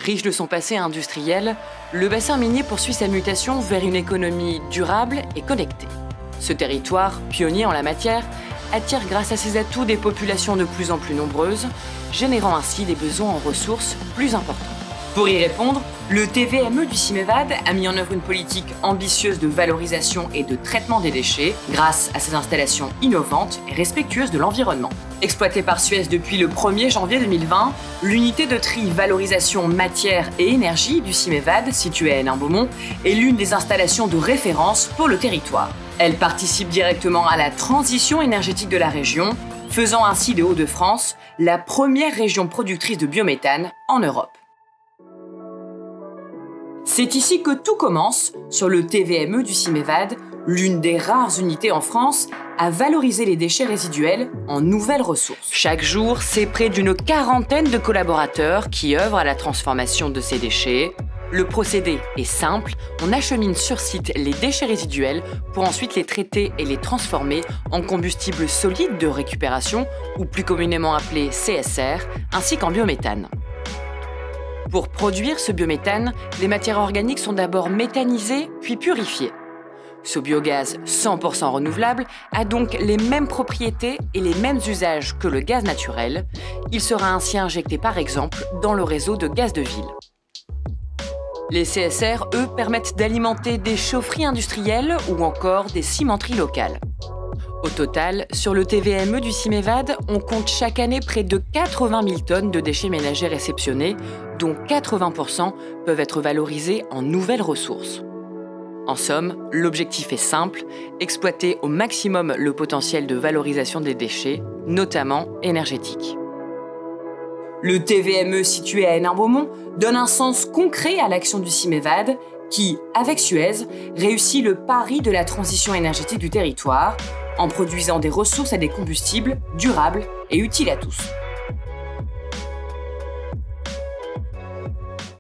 Riche de son passé industriel, le bassin minier poursuit sa mutation vers une économie durable et connectée. Ce territoire, pionnier en la matière, attire grâce à ses atouts des populations de plus en plus nombreuses, générant ainsi des besoins en ressources plus importants. Pour y répondre, le TVME du CIMEVAD a mis en œuvre une politique ambitieuse de valorisation et de traitement des déchets grâce à ses installations innovantes et respectueuses de l'environnement. Exploitée par Suez depuis le 1er janvier 2020, l'unité de tri, valorisation, matière et énergie du CIMEVAD, située à Hénin-Beaumont, est l'une des installations de référence pour le territoire. Elle participe directement à la transition énergétique de la région, faisant ainsi des Hauts-de-France la première région productrice de biométhane en Europe. C'est ici que tout commence, sur le TVME du CIMEVAD, l'une des rares unités en France à valoriser les déchets résiduels en nouvelles ressources. Chaque jour, c'est près d'une quarantaine de collaborateurs qui œuvrent à la transformation de ces déchets. Le procédé est simple, on achemine sur site les déchets résiduels pour ensuite les traiter et les transformer en combustible solide de récupération, ou plus communément appelé CSR, ainsi qu'en biométhane. Pour produire ce biométhane, les matières organiques sont d'abord méthanisées puis purifiées. Ce biogaz 100% renouvelable a donc les mêmes propriétés et les mêmes usages que le gaz naturel. Il sera ainsi injecté par exemple dans le réseau de gaz de ville. Les CSR, eux, permettent d'alimenter des chaufferies industrielles ou encore des cimenteries locales. Au total, sur le TVME du CIMEVAD, on compte chaque année près de 80 000 tonnes de déchets ménagers réceptionnés, dont 80% peuvent être valorisés en nouvelles ressources. En somme, l'objectif est simple, exploiter au maximum le potentiel de valorisation des déchets, notamment énergétiques. Le TVME situé à Hénin-Beaumont donne un sens concret à l'action du CIMEVAD qui, avec Suez, réussit le pari de la transition énergétique du territoire en produisant des ressources et des combustibles durables et utiles à tous.